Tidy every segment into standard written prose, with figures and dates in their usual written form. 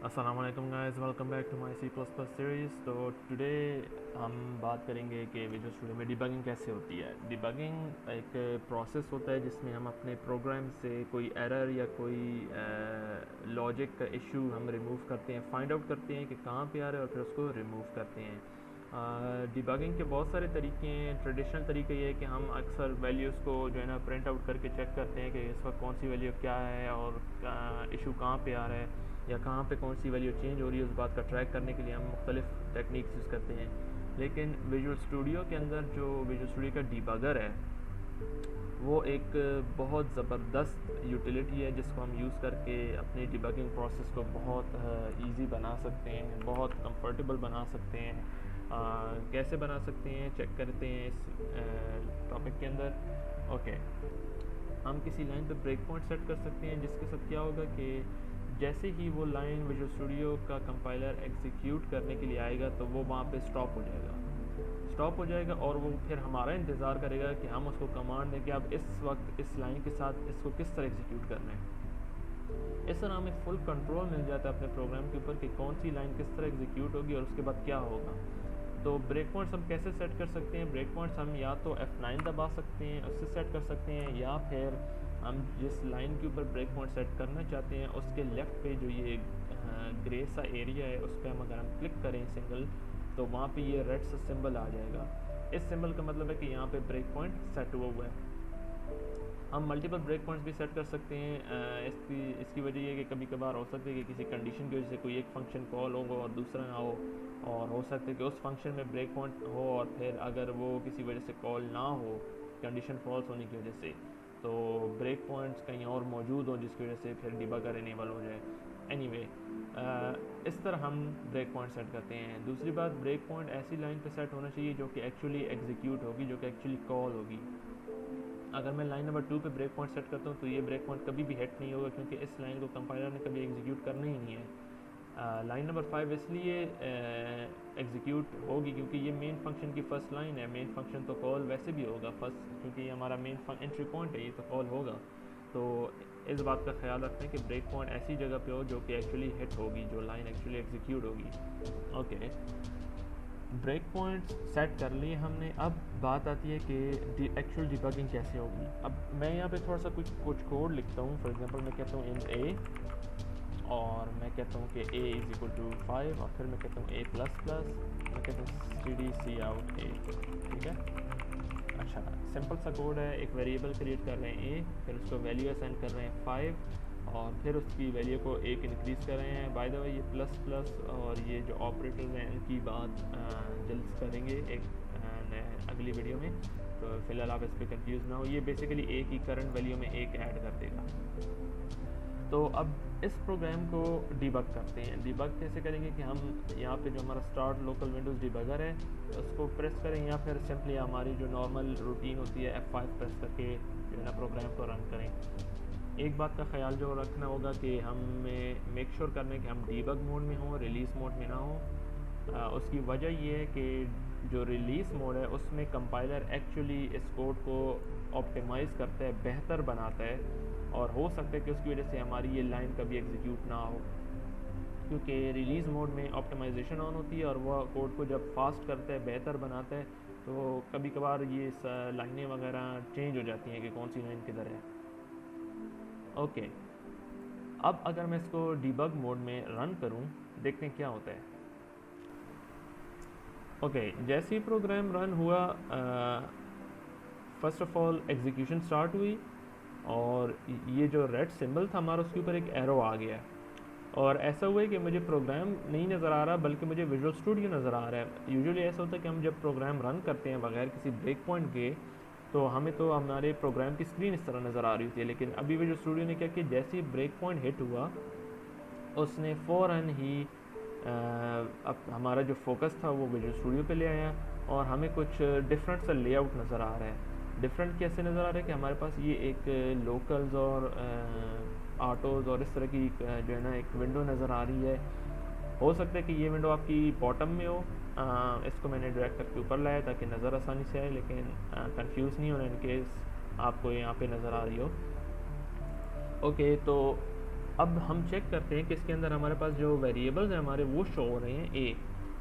अस्सलाम वालेकुम guys, welcome back to my C plus plus series. तो टुडे हम बात करेंगे कि विजुअल स्टूडियो में डिबगिंग कैसे होती है। डिबगिंग एक प्रोसेस होता है जिसमें हम अपने प्रोग्राम से कोई एरर या कोई लॉजिक का इशू हम रिमूव करते हैं, फाइंड आउट करते हैं कि कहाँ पे आ रहा है और फिर उसको रिमूव करते हैं। डिबगिंग के बहुत सारे तरीके हैं। ट्रेडिशनल तरीका ये है कि हम अक्सर वैल्यूज़ को जो है ना प्रिंट आउट करके चेक करते हैं कि इस वक्त कौन सी वैल्यू क्या है और इशू कहाँ पे आ रहा है या कहाँ पे कौन सी वैल्यू चेंज हो रही है। उस बात का ट्रैक करने के लिए हम मुख्तलिफ टेक्निक्स यूज़ करते हैं। लेकिन विजुअल स्टूडियो के अंदर जो विजुअल स्टूडियो का डिबगर है वो एक बहुत ज़बरदस्त यूटिलिटी है जिसको हम यूज़ करके अपनी डिबगिंग प्रोसेस को बहुत इजी बना सकते हैं, बहुत कंफर्टेबल बना सकते हैं। कैसे बना सकते हैं चेक करते हैं इस टॉपिक के अंदर। ओके, हम किसी लाइन पे ब्रेक पॉइंट सेट कर सकते हैं जिसके साथ क्या होगा कि जैसे ही वो लाइन विजुअल स्टूडियो का कंपाइलर एग्जीक्यूट करने के लिए आएगा तो वो वहाँ पे स्टॉप हो जाएगा और वो फिर हमारा इंतज़ार करेगा कि हम उसको कमांड दें कि अब इस वक्त इस लाइन के साथ इसको किस तरह एग्जीक्यूट करना है। इस तरह हमें फुल कंट्रोल मिल जाता है अपने प्रोग्राम के ऊपर कि कौन सी लाइन किस तरह एग्जीक्यूट होगी और उसके बाद क्या होगा। तो ब्रेक पॉइंट्स हम कैसे सेट कर सकते हैं? ब्रेक पॉइंट्स हम या तो F9 दबा सकते हैं, उससे सेट कर सकते हैं, या फिर हम जिस लाइन के ऊपर ब्रेक पॉइंट सेट करना चाहते हैं उसके लेफ़्ट पे जो ये ग्रे सा एरिया है उस पर अगर हम क्लिक करें सिंगल तो वहाँ पे ये रेड सा सिंबल आ जाएगा। इस सिंबल का मतलब है कि यहाँ पे ब्रेक पॉइंट सेट हुआ है। हम मल्टीपल ब्रेक पॉइंट्स भी सेट कर सकते हैं। इसकी वजह ये है कि कभी कभार हो सकता है कि किसी कंडीशन की वजह से कोई एक फंक्शन कॉल होगा और दूसरा ना हो, और हो सकता है कि उस फंक्शन में ब्रेक पॉइंट हो और फिर अगर वो किसी वजह से कॉल ना हो कंडीशन फॉल्स होने की वजह से, तो ब्रेक पॉइंट्स कहीं और मौजूद हों जिसकी वजह से फिर डिबगर इनेबल हो जाए। एनीवे, इस तरह हम ब्रेक पॉइंट सेट करते हैं। दूसरी बात, ब्रेक पॉइंट ऐसी लाइन पे सेट होना चाहिए जो कि एक्चुअली एग्जीक्यूट होगी, जो कि एक्चुअली कॉल होगी। अगर मैं लाइन नंबर 2 पे ब्रेक पॉइंट सेट करता हूँ तो ये ब्रेक पॉइंट कभी भी हिट नहीं होगा क्योंकि इस लाइन को कंपाइलर ने कभी एग्जीक्यूट करना ही नहीं है। लाइन नंबर 5 इसलिए एग्जीक्यूट होगी क्योंकि ये मेन फंक्शन की फ़र्स्ट लाइन है। मेन फंक्शन तो कॉल वैसे भी होगा फर्स्ट, क्योंकि ये हमारा मेन एंट्री पॉइंट है, ये तो कॉल होगा। तो इस बात का ख्याल रखते हैं कि ब्रेक पॉइंट ऐसी जगह पे हो जो कि एक्चुअली हिट होगी, जो लाइन एक्चुअली एग्जीक्यूट होगी। ओके, ब्रेक पॉइंट्स सेट कर लिए हमने। अब बात आती है कि एक्चुअल डिबगिंग कैसे होगी। अब मैं यहाँ पे थोड़ा सा कुछ कोड लिखता हूँ। फॉर एग्जांपल मैं कहता हूँ int a और मैं कहता हूँ कि a इज़ इक्वल टू 5 और फिर मैं कहता हूँ a प्लस प्लस, मैं कहता हूँ cd cout a। ठीक है, अच्छा सिंपल सा कोड है। एक वेरिएबल क्रिएट कर रहे हैं a, फिर उसको वैल्यू असाइन कर रहे हैं 5 और फिर उसकी वैल्यू को एक इंक्रीज़ कर रहे हैं। बाय द वे ये प्लस प्लस और ये जो ऑपरेटर्स हैं इनकी बात जल्द करेंगे एक अगली वीडियो में, तो फ़िलहाल आप इस पर कंफ्यूज ना हो। ये बेसिकली एक ही करंट वैल्यू में एक ऐड कर देगा। तो अब इस प्रोग्राम को डिबग करते हैं। डिबग कैसे करेंगे कि हम यहाँ पे जो हमारा स्टार्ट लोकल विंडोज़ डिबगर है उसको प्रेस करें या फिर सिंपली हमारी जो नॉर्मल रूटीन होती है F5 प्रेस करके जो है ना प्रोग्राम को रन करें। एक बात का ख्याल जो रखना होगा कि हमें मेक श्योर करना है कि हम डीबग मोड में हों, रिलीज़ मोड में ना हो। उसकी वजह ये है कि जो रिलीज़ मोड है उसमें कंपाइलर एक्चुअली इस कोड को ऑप्टिमाइज़ करता है, बेहतर बनाता है, और हो सकता है कि उसकी वजह से हमारी ये लाइन कभी एग्जीक्यूट ना हो, क्योंकि रिलीज़ मोड में ऑप्टिमाइजेशन ऑन होती है और वह कोड को जब फास्ट करता है, बेहतर बनाता है, तो कभी कभार ये लाइनें वगैरह चेंज हो जाती हैं कि कौन सी लाइन किधर है। ओके, अब अगर मैं इसको डिबग मोड में रन करूं, देखते हैं क्या होता है। ओके, जैसे ही प्रोग्राम रन हुआ, first of all execution start हुई और ये जो रेड सिंबल था हमारा उसके ऊपर एक एरो आ गया है। और ऐसा हुआ है कि मुझे प्रोग्राम नहीं नज़र आ रहा बल्कि मुझे विजुअल स्टूडियो नज़र आ रहा है। यूजुअली ऐसा होता है कि हम जब प्रोग्राम रन करते हैं बगैर किसी ब्रेक पॉइंट के, तो हमें तो हमारे प्रोग्राम की स्क्रीन इस तरह नज़र आ रही होती है। लेकिन अभी विजुअल स्टूडियो ने क्या किया, जैसे ही ब्रेक पॉइंट हिट हुआ उसने फ़ौरन ही अब हमारा जो फोकस था वो विजुअल स्टूडियो पे ले आया और हमें कुछ डिफरेंट सा लेआउट नज़र आ रहा है। डिफरेंट कैसे नज़र आ रहा है कि हमारे पास ये एक लोकल्स और ऑटोज़ और इस तरह की जो है ना एक विंडो नज़र आ रही है। हो सकता है कि ये विंडो आपकी बॉटम में हो। इसको मैंने ड्रैग करके ऊपर लाया ताकि नज़र आसानी से आए, लेकिन कंफ्यूज नहीं होना इन केस आपको यहाँ पे नज़र आ रही हो। ओके, तो अब हम चेक करते हैं कि इसके अंदर हमारे पास जो वेरिएबल्स हैं हमारे वो शो हो रहे हैं ए,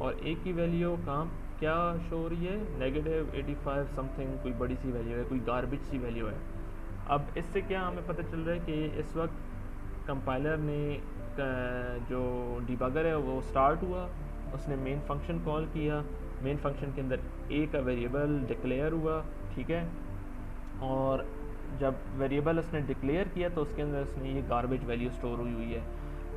और ए की वैल्यू कहाँ क्या शो हो रही है, -85 समथिंग, कोई बड़ी सी वैल्यू है, कोई गार्बेज सी वैल्यू है। अब इससे क्या हमें पता चल रहा है कि इस वक्त कंपाइलर ने जो डिबगर है वो स्टार्ट हुआ, उसने मेन फंक्शन कॉल किया, मेन फंक्शन के अंदर ए का वेरिएबल डिक्लेयर हुआ, ठीक है, और जब वेरिएबल उसने डिक्लेयर किया तो उसके अंदर उसने ये गार्बेज वैल्यू स्टोर हुई है।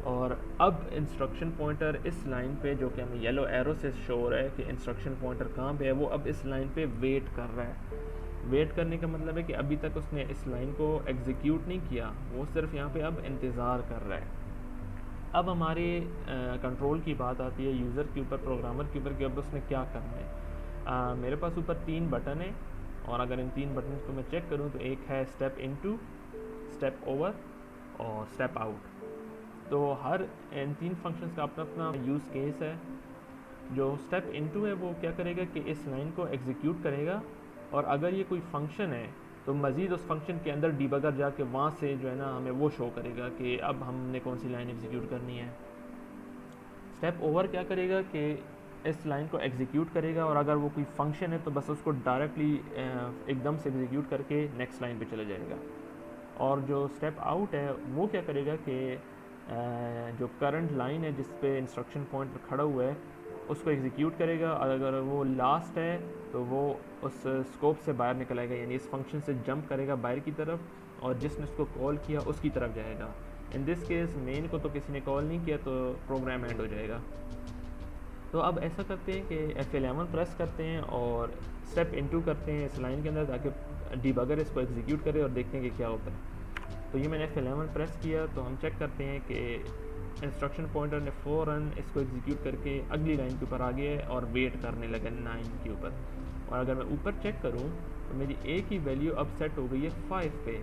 और अब इंस्ट्रक्शन पॉइंटर इस लाइन पे, जो कि हमें येलो एरो से शो हो रहा है कि इंस्ट्रक्शन पॉइंटर कहाँ पे है, वो अब इस लाइन पे वेट कर रहा है। वेट करने का मतलब है कि अभी तक उसने इस लाइन को एग्जीक्यूट नहीं किया, वो सिर्फ यहाँ पे अब इंतज़ार कर रहा है। अब हमारे कंट्रोल की बात आती है यूज़र के ऊपर, प्रोग्रामर के ऊपर, कि अब उसने क्या करना है। मेरे पास ऊपर 3 बटन है, और अगर इन 3 बटन को मैं चेक करूँ तो एक है स्टेप इनटू, स्टेप ओवर और स्टेप आउट। तो हर इन 3 फंक्शंस का अपना अपना यूज़ केस है। जो स्टेप इनटू है वो क्या करेगा कि इस लाइन को एग्जीक्यूट करेगा, और अगर ये कोई फंक्शन है तो मज़ीद उस फंक्शन के अंदर डिबगर जाके वहाँ से जो है ना हमें वो शो करेगा कि अब हमने कौन सी लाइन एग्जीक्यूट करनी है। स्टेप ओवर क्या करेगा कि इस लाइन को एग्जीक्यूट करेगा, और अगर वो कोई फंक्शन है तो बस उसको डायरेक्टली एकदम से एग्जीक्यूट करके नेक्स्ट लाइन पे चले जाएगा। और जो स्टेप आउट है वो क्या करेगा कि जो करंट लाइन है जिस पे इंस्ट्रक्शन पॉइंटर खड़ा हुआ है उसको एग्जीक्यूट करेगा, और अगर वो लास्ट है तो वो उस स्कोप से बाहर निकल आएगा, यानी इस फंक्शन से जंप करेगा बाहर की तरफ, और जिसने उसको कॉल किया उसकी तरफ जाएगा। इन दिस केस मेन को तो किसी ने कॉल नहीं किया तो प्रोग्राम एंड हो जाएगा। तो अब ऐसा करते हैं कि F11 प्रेस करते हैं और स्टेप इनटू करते हैं इस लाइन के अंदर, ताकि डिबगर इसको एग्जीक्यूट करे और देखते हैं कि क्या होता है। तो ये मैंने F11 प्रेस किया, तो हम चेक करते हैं कि इंस्ट्रक्शन पॉइंटर ने फ़ौरन इसको एग्जीक्यूट करके अगली लाइन के ऊपर आ गया है और वेट करने लगा 9 के ऊपर। और अगर मैं ऊपर चेक करूँ तो मेरी ए की वैल्यू अब सेट हो गई है 5 पे।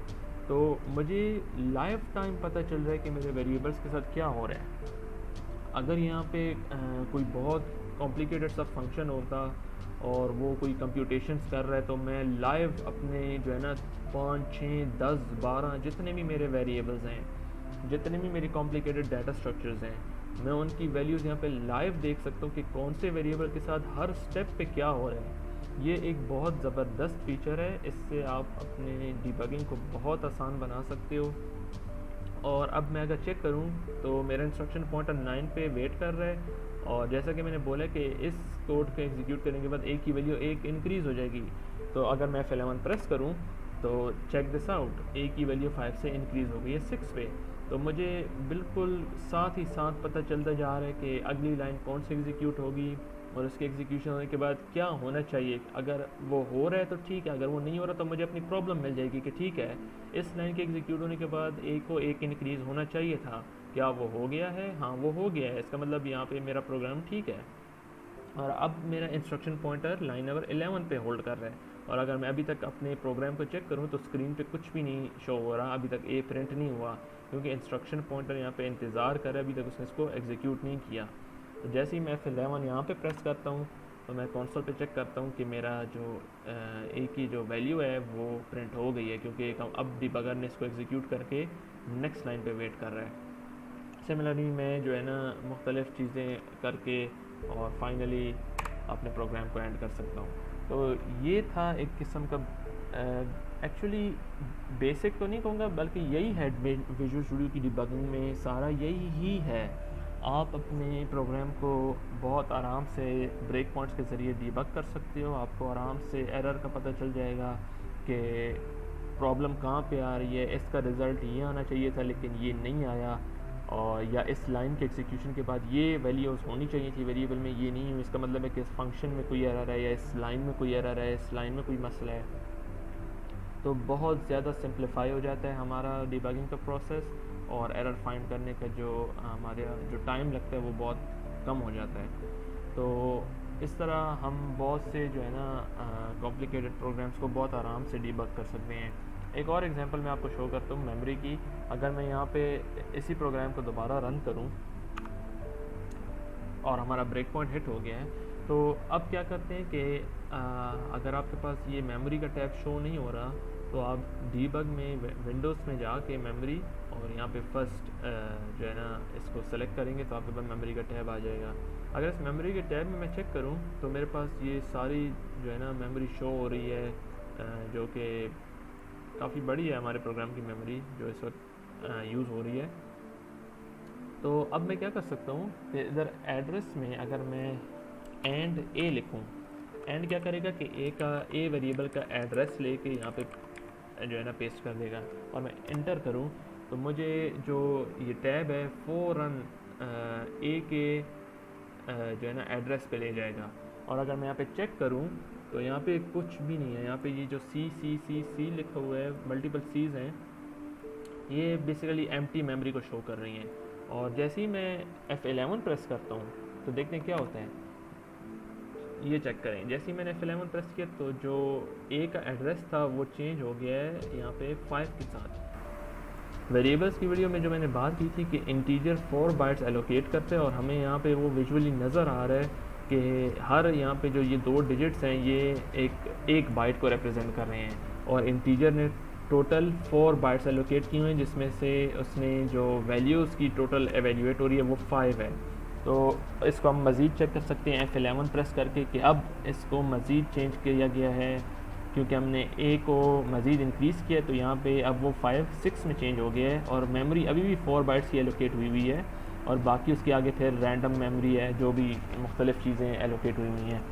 तो मुझे लाइफ टाइम पता चल रहा है कि मेरे वेरिएबल्स के साथ क्या हो रहा है। अगर यहाँ पे कोई बहुत कॉम्प्लिकेटेड सा फंक्शन होता और वो कोई कंप्यूटेशंस कर रहा है, तो मैं लाइव अपने जो है ना 5, 6, 10, 12 जितने भी मेरे वेरिएबल्स हैं, जितने भी मेरी कॉम्प्लिकेटेड डाटा स्ट्रक्चर्स हैं, मैं उनकी वैल्यूज़ यहाँ पे लाइव देख सकता हूँ कि कौन से वेरिएबल के साथ हर स्टेप पे क्या हो रहा है। ये एक बहुत ज़बरदस्त फीचर है, इससे आप अपने डिबगिंग को बहुत आसान बना सकते हो। और अब मैं अगर चेक करूं तो मेरा इंस्ट्रक्शन पॉइंटर 9 पे वेट कर रहा है, और जैसा कि मैंने बोला कि इस कोड को एग्जीक्यूट करने के बाद ए की वैल्यू 1 इंक्रीज़ हो जाएगी। तो अगर मैं F11 प्रेस करूं तो चेक दिस आउट, ए की वैल्यू 5 से इंक्रीज़ हो गई है 6 पे। तो मुझे बिल्कुल साथ ही साथ पता चलता जा रहा है कि अगली लाइन कौन सी एग्जीक्यूट होगी और उसके एग्जीक्यूशन होने के बाद क्या होना चाहिए। अगर वो हो रहा है तो ठीक है, अगर वो नहीं हो रहा तो मुझे अपनी प्रॉब्लम मिल जाएगी कि ठीक है, इस लाइन के एग्जीक्यूट होने के बाद ए को 1 इंक्रीज़ होना चाहिए था, क्या वो हो गया है? हाँ, वो हो गया है, इसका मतलब यहाँ पे मेरा प्रोग्राम ठीक है। और अब मेरा इंस्ट्रक्शन पॉइंटर लाइन नंबर 11 पे होल्ड कर रहा है, और अगर मैं अभी तक अपने प्रोग्राम को चेक करूँ तो स्क्रीन पे कुछ भी नहीं शो हो रहा, अभी तक ए प्रिंट नहीं हुआ, क्योंकि इंस्ट्रक्शन पॉइंटर यहाँ पे इंतज़ार कर रहा है, अभी तक उसने इसको एग्जीक्यूट नहीं किया। तो जैसे ही मैं F11 यहाँ पे प्रेस करता हूँ तो मैं कंसोल पे चेक करता हूँ कि मेरा जो ए की जो वैल्यू है वो प्रिंट हो गई है, क्योंकि अब डिबगर ने इसको एग्जीक्यूट करके नेक्स्ट लाइन पे वेट कर रहा है। सिमिलरली मैं जो है ना मुख्तलिफ़ चीज़ें करके और फाइनली अपने प्रोग्राम को एंड कर सकता हूँ। तो ये था एक किस्म का एक्चुअली बेसिक तो नहीं कहूँगा, बल्कि यही है विजुअल स्टूडियो की डिबगिंग में सारा यही ही है। आप अपने प्रोग्राम को बहुत आराम से ब्रेक पॉइंट्स के ज़रिए डिबग कर सकते हो। आपको आराम से एरर का पता चल जाएगा कि प्रॉब्लम कहाँ पे आ रही है, इसका रिज़ल्ट ये आना चाहिए था लेकिन ये नहीं आया, और या इस लाइन के एग्जीक्यूशन के बाद ये वैल्यूज़ होनी चाहिए थी वेरिएबल में, ये नहीं हुई, इसका मतलब है कि इस फंक्शन में कोई एरर है, या इस लाइन में कोई एरर है, इस लाइन में कोई मसला है। तो बहुत ज़्यादा सिंप्लीफाई हो जाता है हमारा डिबगिंग का प्रोसेस, और एरर फाइंड करने का जो हमारे जो टाइम लगता है वो बहुत कम हो जाता है। तो इस तरह हम बहुत से जो है ना कॉम्प्लिकेटेड प्रोग्राम्स को बहुत आराम से डिबग कर सकते हैं। एक और एग्जांपल मैं आपको शो करता हूँ मेमोरी की। अगर मैं यहाँ पे इसी प्रोग्राम को दोबारा रन करूँ और हमारा ब्रेक पॉइंट हिट हो गया है, तो अब क्या करते हैं कि अगर आपके पास ये मेमोरी का टैब शो नहीं हो रहा तो आप डीबग में विंडोज़ में जाके मेमोरी और यहाँ पे फर्स्ट जो है ना इसको सेलेक्ट करेंगे तो आपके पास मेमोरी का टैब आ जाएगा। अगर इस मेमोरी के टैब में मैं चेक करूँ तो मेरे पास ये सारी जो है ना मेमोरी शो हो रही है, जो कि काफ़ी बड़ी है हमारे प्रोग्राम की मेमोरी जो इस वक्त यूज़ हो रही है। तो अब मैं क्या कर सकता हूँ कि इधर एड्रेस में अगर मैं एंड ए लिखूँ, एंड क्या करेगा कि ए वेरिएबल का एड्रेस लेके यहाँ पे जो है ना पेस्ट कर देगा, और मैं इंटर करूँ तो मुझे जो ये टैब है फ़ौरन ए के जो है ना एड्रेस पे ले जाएगा। और अगर मैं यहाँ पे चेक करूँ तो यहाँ पे कुछ भी नहीं है, यहाँ पे ये जो सी लिखा हुआ है, मल्टीपल सीज़ हैं, ये बेसिकली एम्प्टी मेमोरी को शो कर रही हैं। और जैसे ही मैं F11 प्रेस करता हूँ तो देखते हैं क्या होता है। ये चेक करें, जैसे ही मैंने F11 प्रेस किया तो जो ए का एड्रेस था वो चेंज हो गया है यहाँ पे 5 के साथ। वेरिएबल्स की वीडियो में जो मैंने बात की थी कि इंटीजर 4 बाइट्स एलोकेट करते हैं, और हमें यहाँ पे वो विजुअली नज़र आ रहा है कि हर यहाँ पे जो ये 2 डिजिट्स हैं ये एक बाइट को रिप्रेजेंट कर रहे हैं, और इंटीजर ने टोटल 4 बाइट्स एलोकेट किए हुए हैं, जिसमें से उसने जो वैल्यूज़ की टोटल एवेल्यूएट हो रही है वो 5 है। तो इसको हम मज़ीद चेक कर सकते हैं F11 प्रेस करके कि अब इसको मज़ीद चेंज किया गया है, क्योंकि हमने ए को मज़ीद इंक्रीज़ किया तो यहाँ पे अब वो 5 6 में चेंज हो गया है, और मेमोरी अभी भी 4 बाइट्स की एलोकेट हुई है, और बाकी उसके आगे फिर रैंडम मेमोरी है जो भी मुख्तलिफ़ चीज़ें एलोकेट हुई हैं।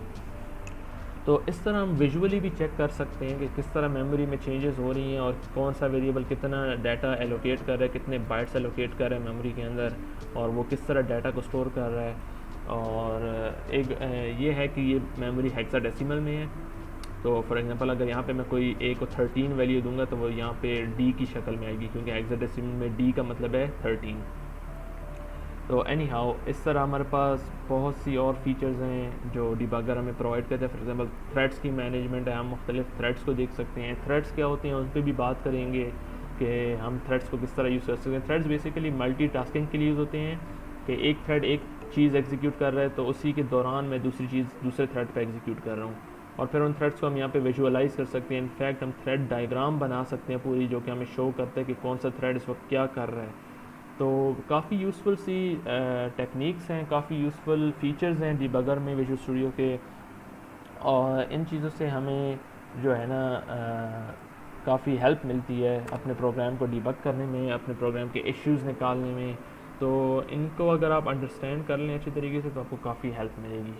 तो इस तरह हम विजुअली भी चेक कर सकते हैं कि किस तरह मेमोरी में चेंजेस हो रही हैं, और कौन सा वेरिएबल कितना डाटा एलोकेट कर रहा है, कितने बाइट्स एलोकेट कर रहा है मेमोरी के अंदर, और वो किस तरह डाटा को स्टोर कर रहा है। और एक ये है कि ये मेमोरी हेक्साडेसिमल में है। तो फॉर एग्जांपल अगर यहाँ पे मैं कोई ए को 13 वैल्यू दूंगा तो वो यहाँ पे डी की शक्ल में आएगी, क्योंकि हेक्साडेसिमल में डी का मतलब है 13। तो एनी हाउ इस तरह हमारे पास बहुत सी और फीचर्स हैं जो डिबगर हमें प्रोवाइड करते हैं। फॉर एग्जांपल थ्रेड्स की मैनेजमेंट है, हम मुख्तलिफ थ्रेड्स को देख सकते हैं। थ्रेड्स क्या होते हैं उस पर भी बात करेंगे कि हम थ्रेड्स को किस तरह यूज़ कर सकते हैं। थ्रेड्स बेसिकली मल्टीटास्किंग के लिए यूज़ होते हैं कि एक थ्रेड एक चीज़ एग्जीक्यूट कर रहा है तो उसी के दौरान मैं दूसरी चीज़ दूसरे थ्रेड पर एग्जीक्यूट कर रहा हूँ, और फिर उन थ्रेड्स को हम यहाँ पे विजुअलाइज़ कर सकते हैं। इनफैक्ट हम थ्रेड डायग्राम बना सकते हैं पूरी, जो कि हमें शो करता है कि कौन सा थ्रेड इस वक्त क्या कर रहा है। तो काफ़ी यूज़फुल सी टेक्निक्स हैं, काफ़ी यूज़फुल फीचर्स हैं डिबगर में विजुअल स्टूडियो के, और इन चीज़ों से हमें जो है ना काफ़ी हेल्प मिलती है अपने प्रोग्राम को डिबग करने में, अपने प्रोग्राम के इश्यूज़ निकालने में। तो इनको अगर आप अंडरस्टैंड कर लें अच्छी तरीके से तो आपको काफ़ी हेल्प मिलेगी।